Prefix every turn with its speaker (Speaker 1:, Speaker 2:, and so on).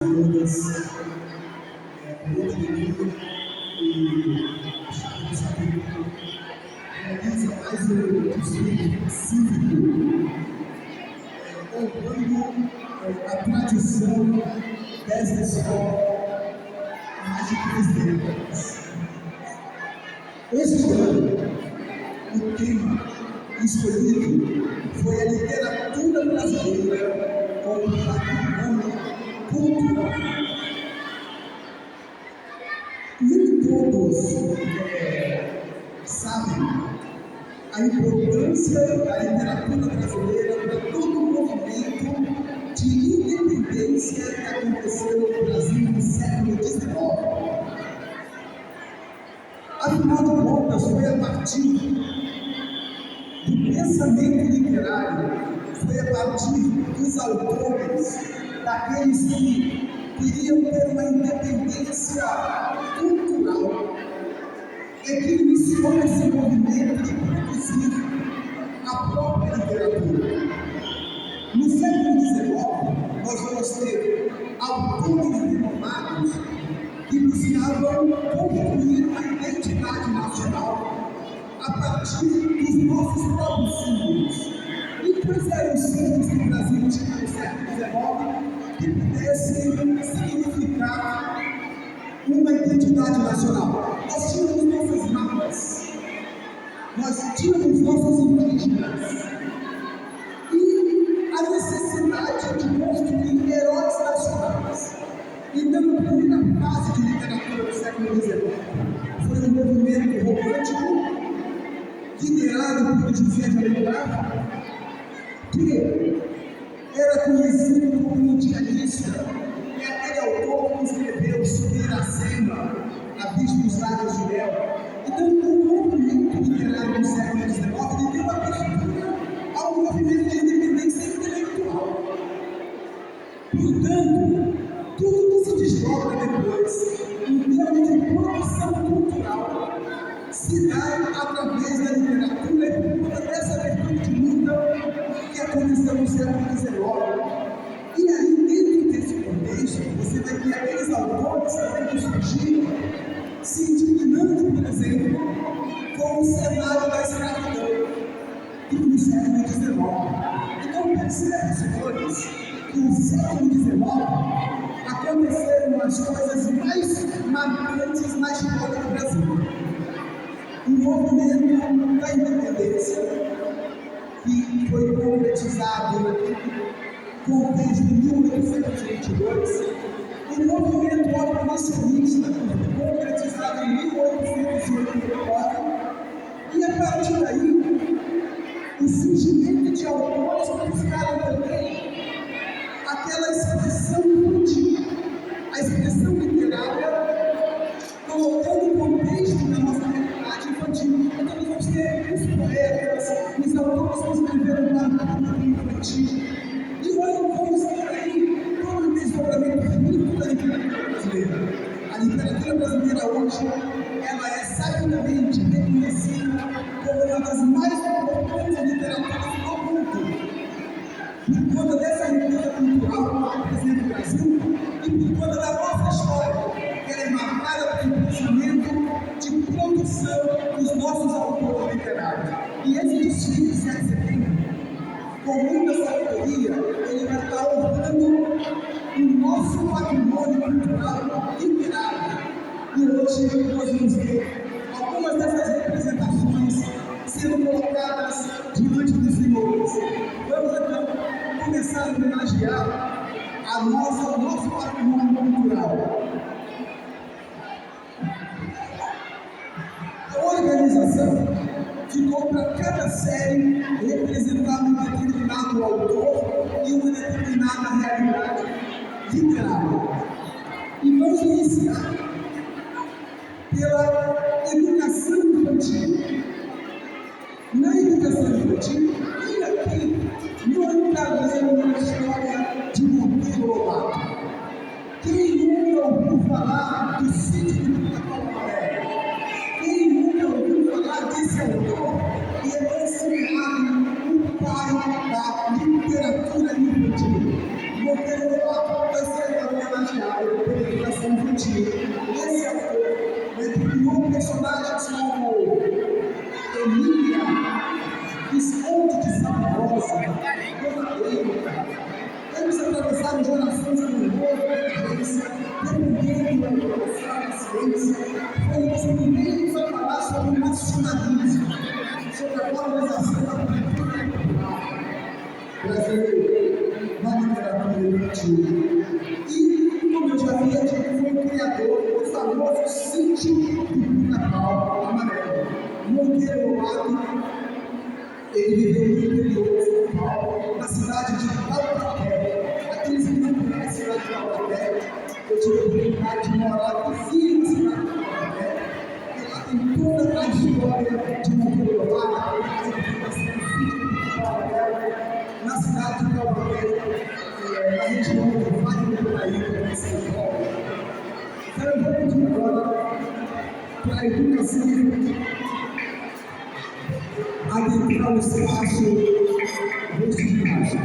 Speaker 1: todas, muito alegria e achar que saber realiza mais um desfile cívico, honrando a tradição dessa escola há mais de 3 décadas. Este ano, o tema escolhido foi a literatura brasileira como patrimônio cultural. Nem todos sabem a importância da literatura brasileira para todo o movimento de independência que aconteceu no Brasil no século XIX. Afinal de contas, foi a partir do pensamento literário, foi a partir dos autores, daqueles que queriam ter uma independência cultural, é que iniciou esse movimento de produzir a própria literatura. No século XIX, nós vamos ter autores renomados que buscavam construir uma identidade nacional a partir dos nossos próprios símbolos. E quais eram os símbolos que o Brasil tinha no século XIX que pudessem significar uma identidade nacional? Nós tínhamos nossas mapas, nós tínhamos nossos indígenas e a necessidade de construir heróis nacionais. Então, a primeira fase de literatura do século XIX foi um movimento romântico liderado por José de Alencar, que era conhecido como mundialista, é aquele autor que escreveu sobre Iracema, a Bispo dos Lábios de Mel. Então, o movimento literário do século XIX deu uma abertura ao movimento de independência intelectual. Portanto, tudo que se desdobra depois, em termos de produção cultural, se dá através da literatura e por conta dessa abertura de luta que aconteceu no século XIX. E aí, dentro desse contexto, você vai ter aqueles autores que surgiram se indignando, por exemplo, com o cenário da escravidão no século XIX. Então, percebe, senhores, que no século XIX aconteceram as coisas mais marcantes na história do Brasil. O movimento da independência, que foi concretizado com o texto de 1822, o movimento abolicionista, concretizado em 1889, e a partir daí, o surgimento de autores que buscaram também aquela expressão infantil, a expressão literária, colocando o contexto da nossa realidade infantil. Então, nós vamos ter os poetas, os autores que escreveram para a cultura infantil. E nós vamos ter aí todo um desdobramento rico da literatura brasileira. A literatura brasileira hoje, ela é sabidamente reconhecida como uma das mais importantes literaturas do mundo, por conta dessa riqueza cultural que representa o Brasil e por conta da nossa história, que é marcada pelo pensamento de produção dos nossos autores literários. E esse desfile de 7 de setembro, com muita sabedoria, ele vai estar honrando o nosso patrimônio cultural literário. E hoje nós vamos ver algumas dessas representações sendo colocadas diante dos senhores. Vamos então começar a homenagear o nosso patrimônio cultural. A organização ficou para cada série representar um determinado autor e uma determinada realidade literária. E vamos iniciar pela educação infantil. Na educação infantil, e aqui nunca leu uma história de Monteiro Lobato. Quem nunca ouviu falar do Sítio de Pica-Pau Amarelo? Quem nunca ouviu falar desse autor que é considerado o pai da literatura infantil? Monteiro Lobato vai ser homenageado realmente esse ator, ele criou personagens como Emília, Visconde de Santa Rosa, Dona Leila. Eles atravessaram gerações com humor e inteligência, defendendo a ciência. Foi os primeiros a falar sobre o nacionalismo, sobre a valorização da cultura brasileira na literatura infantil. E, como eu já havia dito, foi o criador do famoso sítio do Pica-Pau Amarelo. Monteiro Lobato, ele viveu no interior de São Paulo, na cidade de Taubaté. Aqueles que não conhecem a cidade de Taubaté, eu tive a oportunidade de morar vizinho na cidade de Taubaté. E lá tem toda a história de Monteiro Lobato, na cidade de Taubaté, na região do Vale do Paraíba, em São Paulo. Então eu vou pedir agora para a educação adentrar o espaço deste ginásio.